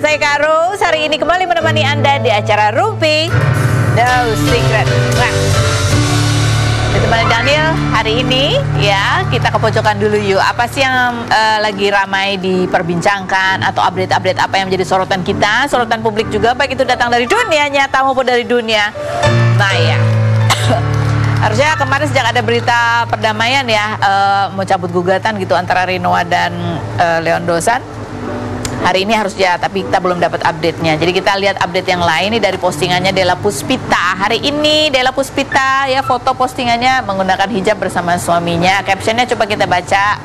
saya Kak Rose. Hari ini kembali menemani Anda di acara Rumpi No Secret. Nah, ditemani Daniel hari ini ya, kita ke pojokan dulu yuk. Apa sih yang lagi ramai diperbincangkan atau update-update apa yang menjadi sorotan kita, sorotan publik juga, baik itu datang dari dunia nyata maupun dari dunia maya. Harusnya kemarin sejak ada berita perdamaian ya, mau cabut gugatan gitu antara Rinoa dan Leon Dosan. Hari ini harusnya, tapi kita belum dapat update-nya. Jadi kita lihat update yang lain ini dari postingannya Della Puspita. Hari ini Della Puspita ya, foto postingannya menggunakan hijab bersama suaminya. Captionnya coba kita baca.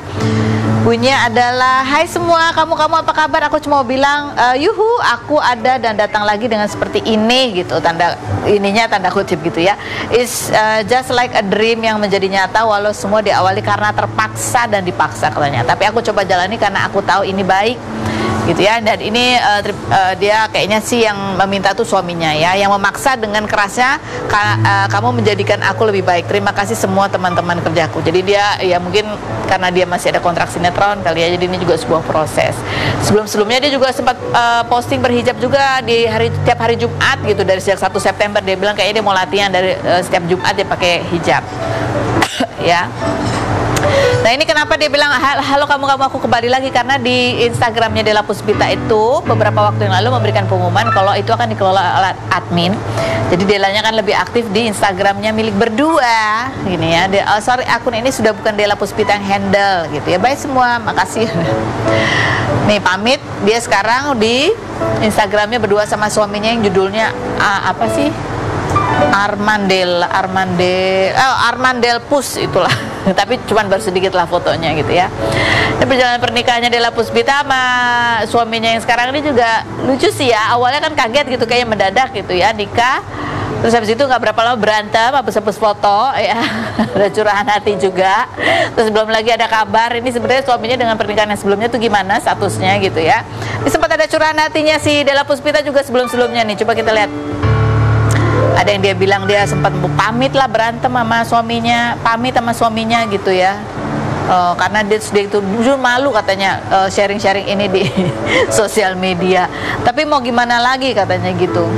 Bunyinya adalah, hai semua, kamu apa kabar? Aku cuma mau bilang, yuhu, aku ada dan datang lagi dengan seperti ini gitu. Tanda ininya tanda kutip gitu ya. It's just like a dream yang menjadi nyata walau semua diawali karena terpaksa dan dipaksa katanya. Tapi aku coba jalani karena aku tahu ini baik gitu ya. Dan ini dia kayaknya sih yang meminta tuh suaminya ya, yang memaksa dengan kerasnya, kamu menjadikan aku lebih baik. Terima kasih semua teman-teman kerjaku. Jadi dia ya mungkin karena dia masih ada kontrak sinetron kali ya, jadi ini juga sebuah proses. Sebelumnya dia juga sempat posting berhijab juga di tiap hari Jumat gitu, dari sejak 1 September dia bilang kayaknya dia mau latihan dari setiap Jumat dia pakai hijab. Ya. Nah ini kenapa dia bilang halo kamu aku kembali lagi, karena di Instagramnya Della Puspita itu beberapa waktu yang lalu memberikan pengumuman kalau itu akan dikelola oleh admin. Jadi Dellanya kan lebih aktif di Instagramnya milik berdua gini ya. Sorry, akun ini sudah bukan Della Puspita yang handle gitu ya. Bye semua, makasih. Nih pamit, dia sekarang di Instagramnya berdua sama suaminya yang judulnya apa sih? Armandel Pus itulah. Tapi cuman baru sedikit lah fotonya gitu ya. Dan perjalanan pernikahannya Della Puspita sama suaminya yang sekarang ini juga lucu sih ya. Awalnya kan kaget gitu, kayaknya mendadak gitu ya nikah. Terus habis itu nggak berapa lama berantem, habis foto ya. Ada curahan hati juga. Terus belum lagi ada kabar ini sebenarnya suaminya dengan pernikahan yang sebelumnya tuh gimana statusnya gitu ya. Ini sempat ada curahan hatinya si Della Puspita juga sebelumnya nih. Coba kita lihat. Ada yang dia bilang dia sempat pamit lah, berantem sama suaminya gitu ya, karena dia itu jujur malu katanya sharing-sharing ini di sosial media. Tapi mau gimana lagi katanya gitu.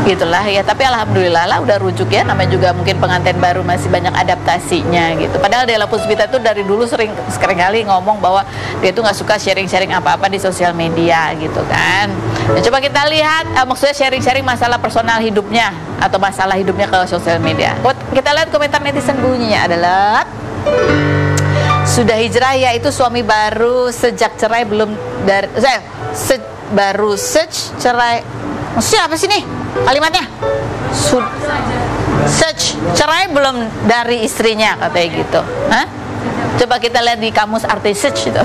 Gitulah ya, tapi alhamdulillah lah udah rujuk ya, namanya juga mungkin pengantin baru masih banyak adaptasinya gitu. Padahal Della Puspita itu dari dulu sering kali ngomong bahwa dia tuh nggak suka sharing-sharing apa-apa di sosial media gitu kan. Nah, coba kita lihat maksudnya sharing-sharing masalah personal hidupnya atau masalah hidupnya ke sosial media. Kita lihat komentar netizen, bunyinya adalah, sudah hijrah ya, itu suami baru sejak cerai belum dari baru cerai. Maksudnya apa sih nih kalimatnya? Cerai belum dari istrinya katanya gitu. Hah? Coba kita lihat di kamus arti itu.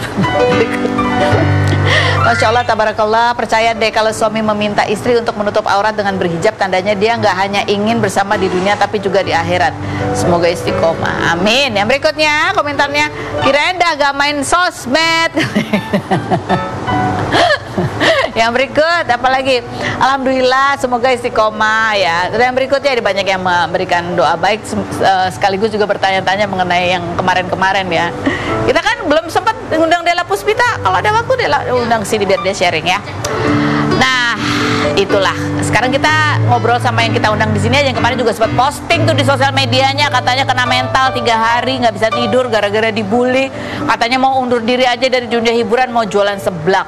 Masya Allah, tabarakallah. Percaya deh kalau suami meminta istri untuk menutup aurat dengan berhijab, tandanya dia nggak hanya ingin bersama di dunia tapi juga di akhirat. Semoga istiqomah, amin. Yang berikutnya komentarnya, kirain dah gak main sosmed. Yang berikut apa lagi? Alhamdulillah, semoga istiqomah ya. Dan yang berikutnya ada banyak yang memberikan doa baik, sekaligus juga bertanya-tanya mengenai yang kemarin-kemarin ya. Kita kan belum sempat undang Della Puspita. Kalau ada waktu Della undang sini biar dia sharing ya. Nah, itulah. Sekarang kita ngobrol sama yang kita undang di sini aja. Yang kemarin juga sempat posting tuh di sosial medianya, katanya kena mental 3 hari nggak bisa tidur gara-gara dibully. Katanya mau undur diri aja dari dunia hiburan, mau jualan seblak.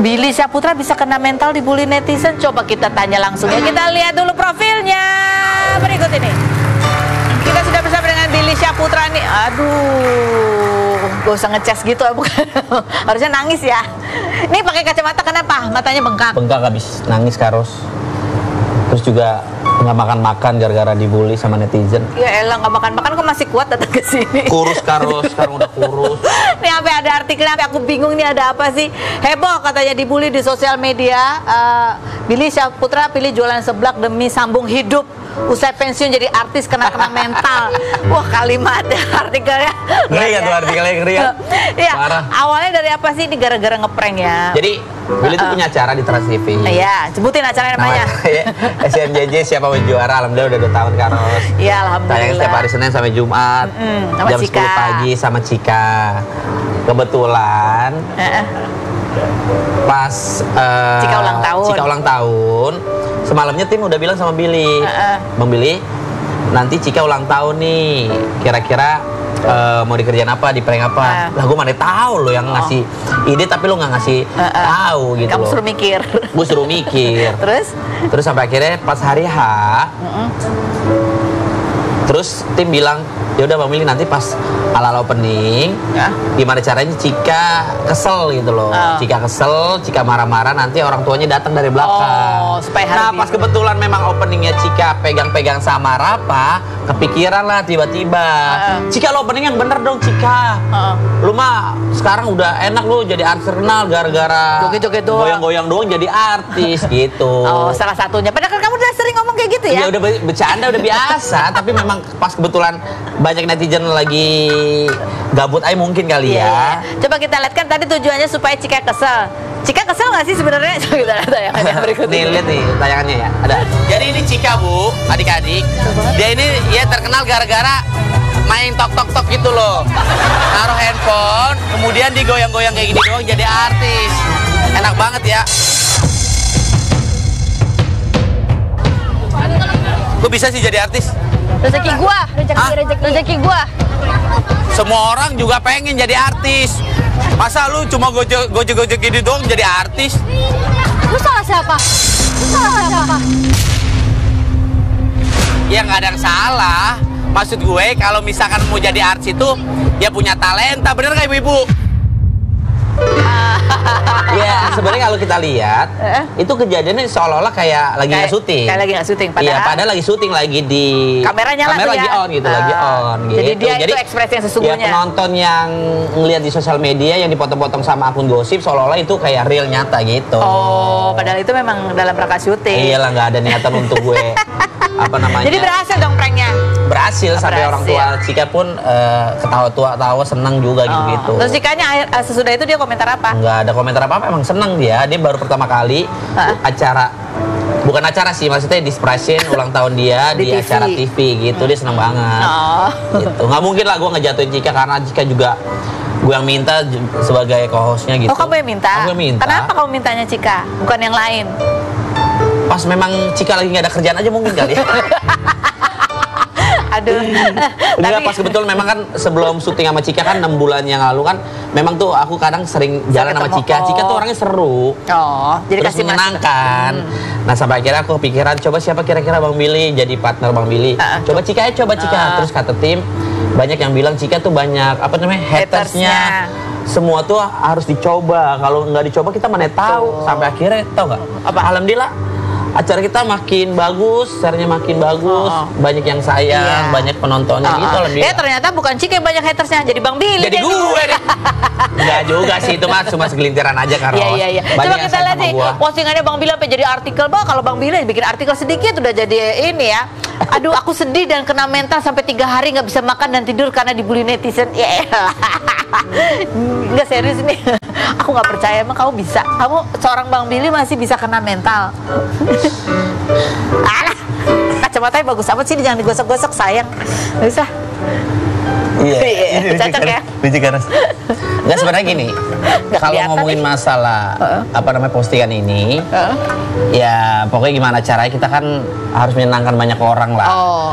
Billy Syahputra bisa kena mental dibully netizen. Coba kita tanya langsung ya. Kita lihat dulu profilnya berikut ini. Kita sudah bersama dengan Billy Syahputra nih. Aduh, gak usah ngecas gitu, bukan? Harusnya nangis ya. Ini pakai kacamata kenapa? Matanya bengkak. Bengkak habis nangis Karos. Terus juga nggak makan-makan gara-gara dibully sama netizen. Ya elah, nggak makan-makan kok masih kuat datang ke sini. Kurus Karos, sekarang udah kurus. Nih sampai ada artikelnya, sampai aku bingung nih ada apa sih. Heboh katanya dibully di sosial media. Billy Syahputra pilih jualan seblak demi sambung hidup. usai pensiun jadi artis kena mental. Wah, kalimat artikelnya. Ngeri ya tuh artikelnya, ngeri ya. Iya, Parah. awalnya dari apa sih? Ini gara-gara ngeprank ya. Jadi Billy tuh punya acara di Trans TV. Iya, sebutin acaranya namanya. SNJJ Siapa Mau Juara, alhamdulillah udah 2 tahun Karos. Iya, alhamdulillah. Tayang setiap hari Senin sampai Jumat, sama jam Cika. 10 pagi sama Cika. Kebetulan pas Cika ulang tahun, semalamnya tim udah bilang sama Billy, Bang Billy, nanti Cika ulang tahun nih, kira-kira mau dikerjain apa, di prank apa. Lah gue mana tahu lo yang ngasih ide, tapi lo nggak ngasih tahu gitu. Kamu loh. suruh mikir. Gue suruh mikir. Terus sampai akhirnya pas hari H, terus tim bilang, ya udah Bang Billy nanti pas ala opening, gimana caranya Cika kesel gitu loh. Cika kesel, Cika marah-marah, nanti orang tuanya datang dari belakang. Nah pas kebetulan memang openingnya Cika pegang-pegang sama Rafa, kepikiran lah tiba-tiba, Cika lo opening yang bener dong Cika. Lu mah sekarang udah enak lu jadi artis terkenal gara-gara joget-joget doang, goyang-goyang doang jadi artis gitu. Oh, salah satunya. Padahal kan kamu udah sering ngomong kayak gitu ya? Ya udah bercanda, udah biasa. Tapi memang pas kebetulan banyak netizen lagi gabut aja mungkin kali ya. Coba kita lihat kan tadi tujuannya supaya Cika kesel. Cika kesel nggak sih sebenarnya? Coba kita lihat tayangannya berikut nih, lihat nih tayangannya ya. Ada. Jadi ini Cika Bu, adik-adik. Dia ini ya terkenal gara-gara main tok-tok-tok gitu loh. Naruh handphone, kemudian digoyang-goyang kayak gini doang jadi artis. Enak banget ya. Gue bisa sih jadi artis. Rezeki gua, rezeki gua. Semua orang juga pengen jadi artis. Masa lu cuma gojek-gojek gini doang jadi artis? Lu salah siapa? Ya nggak ada yang salah. Maksud gue kalau misalkan mau jadi artis itu dia punya talenta, bener nggak ibu-ibu? Ya sebenarnya kalau kita lihat itu kejadiannya seolah-olah kayak lagi nggak syuting. Kayak lagi nggak syuting. Iya, padahal lagi syuting, lagi di kameranya kamera lagi on gitu, lagi on. Jadi gitu. dia itu ekspresi yang sesungguhnya. Ya penonton yang ngelihat di sosial media yang dipotong-potong sama akun gosip seolah-olah itu kayak real nyata gitu. Oh, padahal itu memang dalam rangka syuting. Iyalah, nggak ada niatan untuk gue apa namanya. Jadi berhasil dong pranknya. Berhasil sampai orang tua Cika pun ketawa-tawa senang juga gitu. Terus Cikanya sesudah itu dia komentar apa? Nggak ada komentar apa-apa, emang senang dia. Dia baru pertama kali bukan acara sih, maksudnya dispresin ulang tahun dia di acara TV gitu. Dia senang banget. Gitu. Nggak mungkin lah gue ngejatuhin Cika karena Cika juga gue yang minta sebagai co-hostnya gitu. Oh, kamu yang minta? Aku yang minta. Kenapa kamu mintanya Cika? Bukan yang lain? Pas memang Cika lagi nggak ada kerjaan aja mungkin kali ya. Aduh. Enggak, pas kebetulan memang kan sebelum syuting sama Cika kan 6 bulan yang lalu kan memang tuh aku kadang sering jalan sama Cika. Cika tuh orangnya seru. Oh, jadi terus kasih menyenangkan. Nah sampai akhirnya aku kepikiran coba siapa kira-kira Bang Billy jadi partner Bang Billy. Coba Cika ya, coba Cika. Terus kata tim banyak yang bilang Cika tuh banyak apa namanya hatersnya. Semua tuh harus dicoba. Kalau nggak dicoba kita mana tahu. Sampai akhirnya tahu nggak? Alhamdulillah acara kita makin bagus, share-nya makin bagus, banyak yang sayang, banyak penontonnya gitu. Ternyata bukan Cika yang banyak hatersnya, jadi Bang Billy. Jadi gue deh. Enggak juga sih, itu mah cuma segelintiran aja Karos. Iya. Coba kita lihat nih, postingannya Bang Billy sampai jadi artikel. Kalau Bang Billy bikin artikel sedikit udah jadi ini ya. Aduh, aku sedih dan kena mental sampai 3 hari nggak bisa makan dan tidur karena dibully netizen. Nggak serius nih. Aku nggak percaya emang kamu bisa. Kamu seorang Bang Billy masih bisa kena mental. Alah, kacamatanya bagus amat sih, jangan digosok-gosok sayang. Bisa. Iya, cocok ya. Nggak, sebenarnya gini, kalau ngomongin masalah apa namanya postingan ini, ya pokoknya gimana caranya kita kan harus menyenangkan banyak orang lah.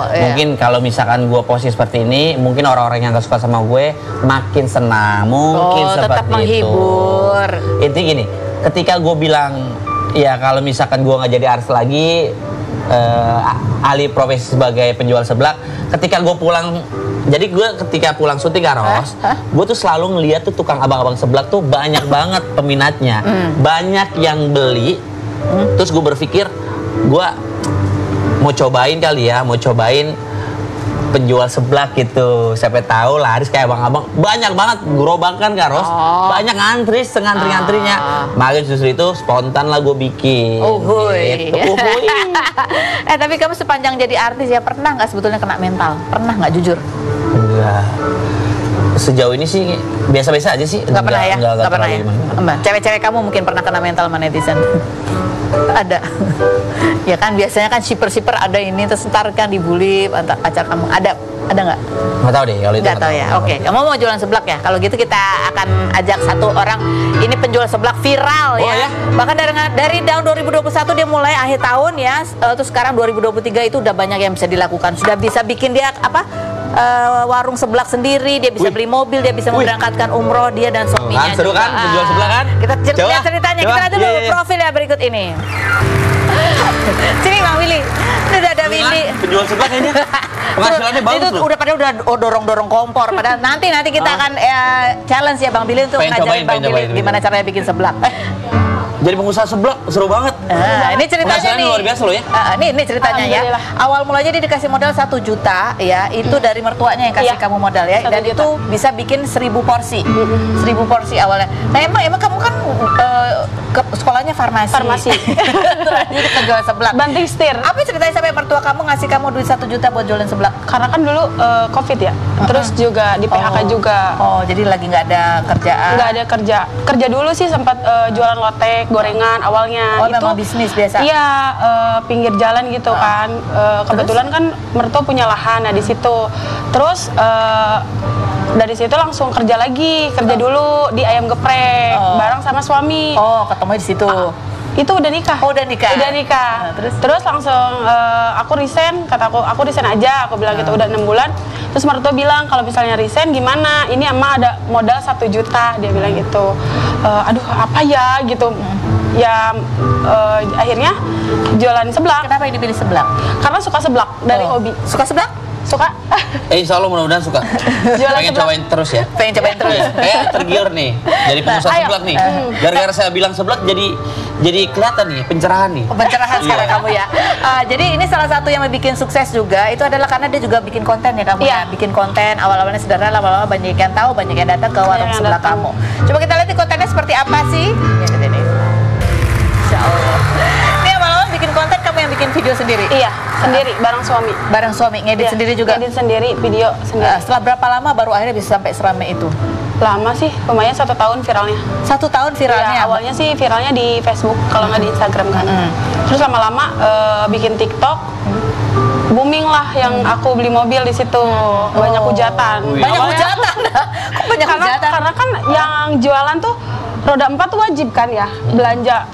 Mungkin kalau misalkan gue posting seperti ini, mungkin orang-orang yang gak suka sama gue makin senang, mungkin seperti tetap menghibur. Intinya gini, ketika gue bilang ya kalau misalkan gue nggak jadi artis lagi, alih profesi sebagai penjual seblak, ketika gue pulang. Jadi gue ketika pulang syuting Karos, gue tuh selalu ngeliat tuh tukang abang-abang seblak tuh banyak banget peminatnya, banyak yang beli. Terus gue berpikir gue mau cobain kali ya, mau cobain penjual seblak gitu. Siapa tahu laris kayak abang-abang. Banyak banget gerobak kan Kak Ros. Banyak ngantri, ngantri-ngantrinya. Makanya justru itu spontan lah gue bikin. Uhuy. Gitu. Uhuy. Tapi kamu sepanjang jadi artis ya pernah nggak sebetulnya kena mental? Pernah nggak jujur? Enggak. Sejauh ini sih biasa-biasa aja sih. Nggak pernah ya? Nggak pernah ya? Gimana. Cewek-cewek kamu mungkin pernah kena mental sama netizen? Ada. Ya kan biasanya kan shipper ada ini terus ntar kan dibully pacar kamu. Ada nggak? Nggak tahu deh kalau itu. Nggak tahu ya. Oke. Kamu mau jualan seblak ya? Kalau gitu kita akan ajak satu orang. Ini penjual seblak viral ya. Bahkan dari tahun 2021 dia mulai akhir tahun ya. Terus sekarang 2023 itu udah banyak yang bisa dilakukan. Sudah bisa bikin dia warung seblak sendiri, dia bisa beli mobil, dia bisa memberangkatkan umroh dia dan suaminya. Seru kan penjual seblak kan? Kita lihat ceritanya. Kita lihat dulu profil ya berikut ini. Sini Bang Willy. Ini udah ada Willy. Penjual seblak kayaknya. Penghasilannya bagus itu loh. udah dorong kompor. Padahal nanti kita akan challenge ya Bang Willy untuk ngajarin Bang Willy gimana caranya bikin seblak. Jadi pengusaha seblak seru banget. Ini ceritanya nih. Luar biasa loh ya. Ini ceritanya ya. Awal mulanya dia dikasih modal 1 juta ya. Itu dari mertuanya yang kasih kamu modal ya. Dan itu bisa bikin 1000 porsi. 1000 porsi awalnya. Nah emang kamu kan sekolahnya farmasi. Jadi penjual seblak. Banting setir. Apa ceritanya sampai mertua kamu ngasih kamu duit 1 juta buat jualan seblak? Karena kan dulu COVID ya. Terus juga di PHK juga. Oh, jadi lagi nggak ada kerjaan. Nggak ada kerja. Kerja dulu sih sempat jualan lotek, gorengan awalnya. Oh, itu memang bisnis biasa. Iya, pinggir jalan gitu kan. Kebetulan kan mertua punya lahan, nah di situ. Terus dari situ langsung kerja lagi, kerja dulu di ayam geprek bareng sama suami. Oh, ketemu di situ. Itu udah nikah. Oh, udah nikah. Udah nikah. Nah, terus langsung aku resign, kata aku resign aja, aku bilang gitu udah 6 bulan. Terus mertua bilang kalau misalnya resign gimana? Ini emang ada modal 1 juta, dia bilang gitu. Aduh apa ya gitu. Ya akhirnya jualan seblak. Kenapa ini pilih seblak? Karena suka seblak dari hobi. Suka seblak? Suka. Insya Allah mudah-mudahan suka. Pengen cobain terus ya. Pengen cobain terus. Kayak tergiur nih. Jadi pengusaha seblak nih. Gara-gara saya bilang seblak jadi kelihatan nih pencerahan nih. Pencerahan sekarang kamu ya. Jadi ini salah satu yang bikin sukses juga itu adalah karena dia juga bikin konten ya kamu ya. Bikin konten awal-awalnya sederhana, lama-lama banyak yang tahu, banyak yang datang ke warung sebelah kamu. Coba kita lihat kontennya seperti apa sih? Ya ini. Insya Allah. Ini awal-awal bikin konten kamu yang bikin video sendiri? Iya, sendiri bareng suami. Bareng suami, ngedit sendiri juga? Ngedit sendiri, video sendiri. Setelah berapa lama baru akhirnya bisa sampai seramai itu? Lama sih, lumayan 1 tahun viralnya. 1 tahun viralnya? Ya, awalnya sih viralnya di Facebook, kalau nggak di Instagram kan. Terus lama-lama bikin TikTok, booming lah yang aku beli mobil di situ. Banyak hujatan. Banyak hujatan? Kok banyak hujatan? Karena kan yang jualan tuh roda 4 tuh wajib kan ya belanja.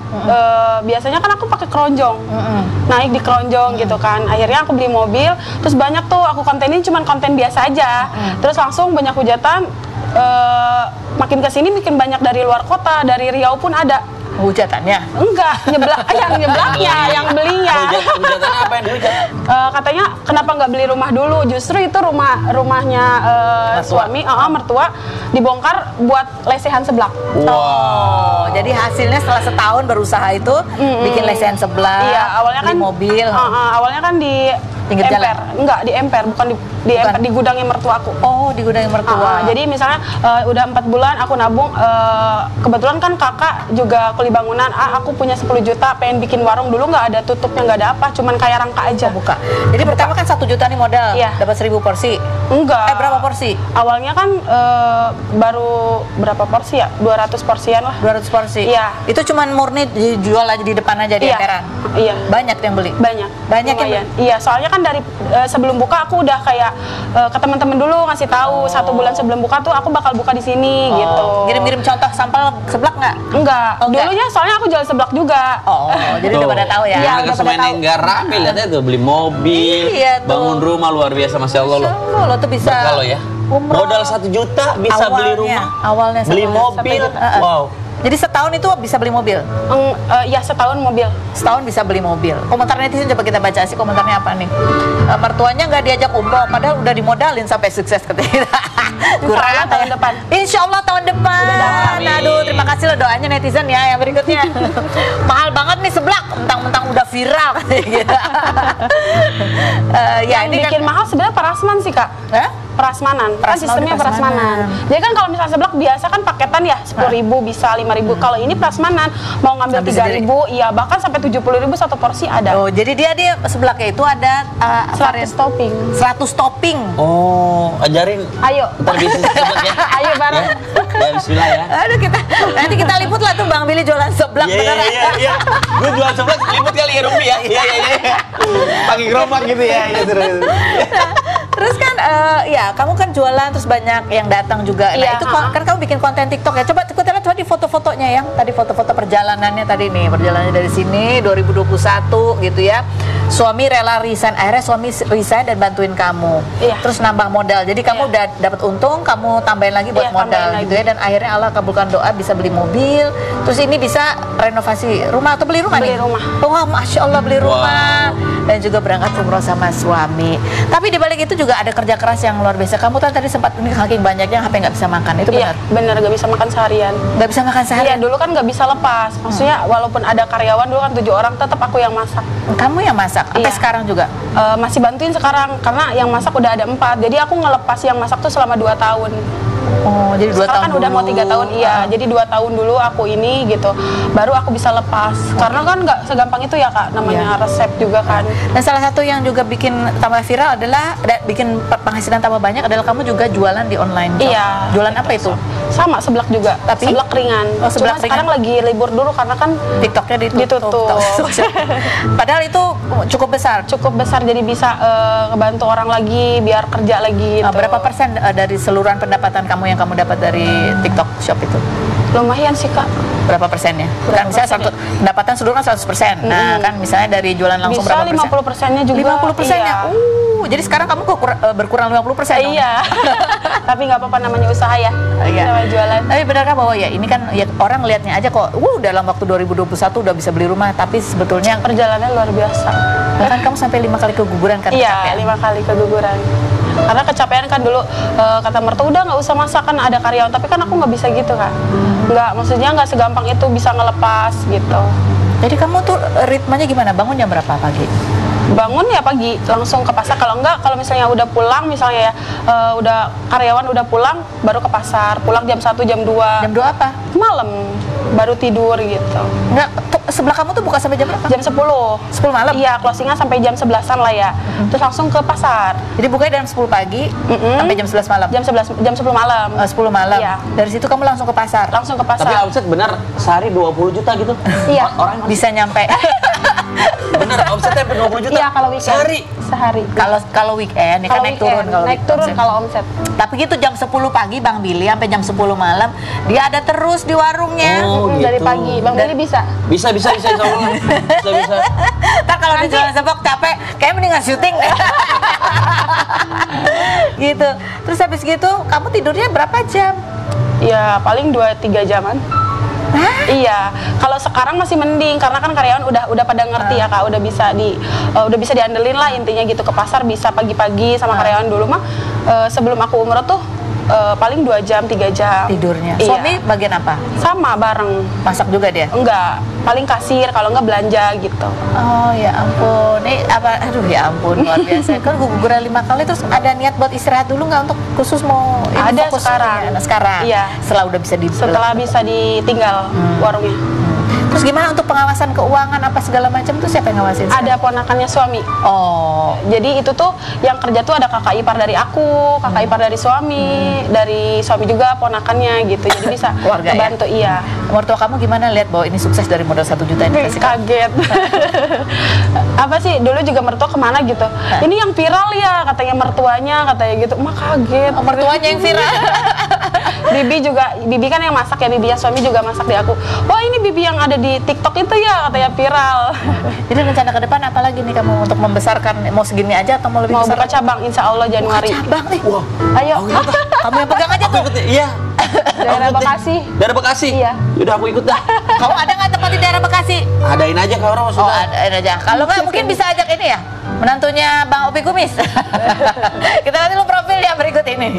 Biasanya kan aku pakai keronjong, naik di keronjong gitu kan. Akhirnya aku beli mobil, terus banyak tuh aku kontenin cuman konten biasa aja. Terus langsung banyak hujatan. Makin kesini makin banyak dari luar kota, dari Riau pun ada. Hujatannya? Enggak, yang nyeblaknya, yang belinya. Hujatan apa yang dihujat? Katanya kenapa nggak beli rumah dulu? Justru itu rumahnya suami, mertua dibongkar buat lesehan seblak. Wow. Jadi hasilnya setelah setahun berusaha itu bikin lesehan seblak, iya, awalnya beli kan mobil. Awalnya kan di pinggir emper, jalan? enggak di emper, bukan di emper, di gudangnya mertuaku. Oh, di gudangnya mertua. Jadi misalnya udah 4 bulan aku nabung, kebetulan kan kakak juga kuli bangunan, aku punya 10 juta pengen bikin warung, dulu nggak ada tutupnya, nggak ada apa, cuman kayak rangka aja. Buka. Jadi pertama kan 1 juta nih modal, dapat 1000 porsi. Enggak. Berapa porsi? Awalnya kan baru berapa porsi ya? 200 porsian lah. 200 porsi? Iya. Itu cuman murni dijual aja di depan aja di emperan? Iya. Banyak yang beli? Banyak. Banyak yang beli? Iya, soalnya kan dari sebelum buka aku udah kayak ke teman-teman dulu ngasih tahu 1 bulan sebelum buka tuh aku bakal buka di sini gitu. Ngirim-ngirim contoh sampel seblak nggak? Enggak. Dulunya soalnya aku jual seblak juga. Jadi udah pada tahu ya? Iya, udah pada tahu. Nggak rame, lihatnya tuh beli mobil, bangun rumah luar biasa, Masya Allah loh. Lo tuh bisa. Kalau ya, modal 1 juta bisa beli rumah, awalnya beli mobil, wow. Jadi setahun itu bisa beli mobil? Ya setahun mobil. Setahun bisa beli mobil. Komentar netizen coba kita baca sih, komentarnya apa nih? Mertuanya nggak diajak umroh, padahal udah dimodalin sampai sukses katanya. Kurang tahun depan. Insya Allah tahun depan. Aduh, terima kasih loh doanya netizen ya. Yang berikutnya, mahal banget nih seblak, mentang-mentang udah viral katanya gitu. Ya, yang ini bikin mahal sebenarnya prasmanan sih Kak. Prasmanan, kan sistemnya prasmanan. Jadi kan kalau misalnya seblak biasa kan paketan ya 10.000 bisa 5.000. Kalau ini prasmanan mau ngambil 3.000, iya bahkan sampai 70.000 satu porsi ada. Oh, jadi dia seblaknya itu ada 100 topping. 100 topping. Oh, ajarin. Ayo. Ntar bisnis seblak ya. Ayo bareng. Ya, bismillah ya. Aduh, nanti kita liput lah tuh Bang Billy jualan seblak beneran. Iya. Gue jual seblak liput kali ya Rumpi ya. Iya. Pakai gerobak gitu ya. Terus kan ya kamu kan jualan terus banyak yang datang juga. Nah, Iya, itu kan kamu bikin konten TikTok ya. Coba kita lihat di foto-fotonya yang tadi foto-foto perjalanannya tadi nih. Perjalanannya dari sini 2021 gitu ya. Suami rela resign, akhirnya suami resign dan bantuin kamu. Iya. Terus nambah modal. Jadi kamu udah dapat untung, kamu tambahin lagi buat modal gitu ya, dan akhirnya Allah kabulkan doa bisa beli mobil. Terus ini bisa renovasi rumah atau beli rumah nih? Beli rumah. Wah, Masya Allah beli rumah. Dan juga berangkat umroh sama suami. Tapi di balik itu juga ada kerja keras yang luar biasa. Kamu kan tadi sempat ini saking banyaknya sampai nggak bisa makan, itu benar? Iya, benar gak bisa makan seharian. Nggak bisa makan Iya, seharian? dulu kan nggak bisa lepas. Maksudnya walaupun ada karyawan dulu kan 7 orang, tetap aku yang masak. Kamu yang masak? Sampai Iya. sekarang juga? Masih bantuin sekarang karena yang masak udah ada 4. Jadi aku ngelepas yang masak tuh selama 2 tahun. Oh, jadi 2 tahun Sekarang kan udah dulu. mau 3 tahun, iya. Jadi 2 tahun dulu aku ini gitu, baru aku bisa lepas. Karena kan nggak segampang itu ya Kak, namanya resep juga kan. Dan salah satu yang juga bikin tambah viral adalah bikin penghasilan tambah banyak adalah kamu juga jualan di online shop. Iya. Jualan apa itu? Sama seblak juga, Tapi? seblak ringan. Oh, seblak Cuma sekarang lagi libur dulu karena kan TikToknya ditutup. Padahal itu cukup besar. cukup besar, jadi bisa ngebantu orang lagi biar kerja lagi gitu. Berapa persen dari seluruhan pendapatan kamu yang kamu dapat dari TikTok Shop itu? Lumayan sih Kak. Berapa persennya? Kan Berapa misalnya pendapatan seluruh kan 100%. Nah, kan misalnya dari jualan langsung Bisa berapa persen? 50%-nya juga. 50%-nya. Iya. Jadi sekarang kamu berkurang 50% dong? Iya. Tapi nggak apa-apa, namanya usaha ya. Iya. Namanya jualan. Tapi benarkah bahwa ya ini kan ya orang lihatnya aja kok, dalam waktu 2021 udah bisa beli rumah, tapi sebetulnya Perjalanannya luar biasa. bahkan kamu sampai 5 kali keguguran kan? Iya, kecapean? 5 kali keguguran. Karena kecapean kan dulu, kata mertua udah nggak usah masak, kan ada karyawan. Tapi kan aku nggak bisa gitu Kak. Nggak, maksudnya nggak segampang itu bisa ngelepas gitu. Jadi kamu tuh ritmenya gimana? Bangun jam berapa pagi? Bangun ya pagi, langsung ke pasar. Kalau enggak, kalau misalnya udah pulang, misalnya ya udah karyawan udah pulang, baru ke pasar. Pulang jam 1, jam 2. Jam 2 apa? Malam, baru tidur gitu. Enggak, sebelah kamu tuh buka sampai jam berapa? Jam 10. 10 malam? Iya, closingan sampai jam 11-an lah ya. Terus langsung ke pasar. Jadi bukanya dari 10 pagi sampai jam 11 malam? Jam 10 malam. 10 malam? Iya. Dari situ kamu langsung ke pasar? Langsung ke pasar. Tapi omset benar sehari 20 juta gitu. Iya. Orang Bisa nyampe? bener omsetnya sampai 20 juta. Iya, kalau weekend. Sehari. Kalau weekend, ya kan Kalau naik turun. weekend, naik turun omset. kalau omset. Tapi gitu jam 10 pagi Bang Billy sampai jam 10 malam dia ada terus di warungnya. Oh, Dari gitu. pagi. Bang Billy bisa. Bisa insya Allah. Bisa. Ntar kalau udah jualan seblak capek, kayak mendingan syuting deh. Gitu. Terus habis gitu, kamu tidurnya berapa jam? Ya, paling 2-3 jaman. Hah? Iya, kalau sekarang masih mending karena kan karyawan udah pada ngerti ya Kak, udah bisa diandelin lah intinya gitu, ke pasar bisa pagi-pagi sama karyawan. Dulu mah sebelum aku umroh tuh paling 2 jam 3 jam Tidurnya. Iya. Suami bagian apa? Sama bareng. Masak juga dia? Enggak, paling kasir, kalau enggak belanja gitu. Oh ya ampun, aduh ya ampun, luar biasa. Kan guguran 5 kali, terus ada niat buat istirahat dulu nggak untuk khusus mau Ada fokus sekarang. ya? Nah, sekarang. Iya. Setelah udah bisa Setelah bisa ditinggal warungnya. Terus gimana untuk pengawasan keuangan apa segala macam tuh siapa yang ngawasin? Ada ponakannya suami. Oh, Jadi itu tuh yang kerja tuh ada kakak ipar dari aku, kakak ipar dari suami juga ponakannya gitu. Jadi bisa Keluarga ya? kebantu, iya. mertua kamu gimana lihat bahwa ini sukses dari modal 1 juta ini? Kasih kamu? Kaget. Apa sih, dulu juga mertua kemana gitu. Ini yang viral ya, katanya mertuanya, katanya gitu. Mah kaget. Mertuanya yang viral. Bibi kan yang masak ya, bibi ya suami juga masak di aku. Wah, ini bibi yang ada di TikTok itu ya, katanya viral. Jadi rencana ke depan apa lagi nih kamu untuk membesarkan, mau segini aja atau mau lebih Mau besar? buka cabang, insya Allah Januari. Cabang nih. Wah. Ayo. Kamu yang pegang aja Aku tuh. ikut deh. Iya. Daerah Bekasi. Daerah Bekasi? Iya. Yaudah aku ikut dah. Kamu ada nggak tempat di daerah Bekasi? Adain aja ke orang Oh, sudah. ada aja. Kalau nggak mungkin bisa ajak ini ya, menantunya Bang Opi Kumis. Kita nanti lu profil ya berikut ini.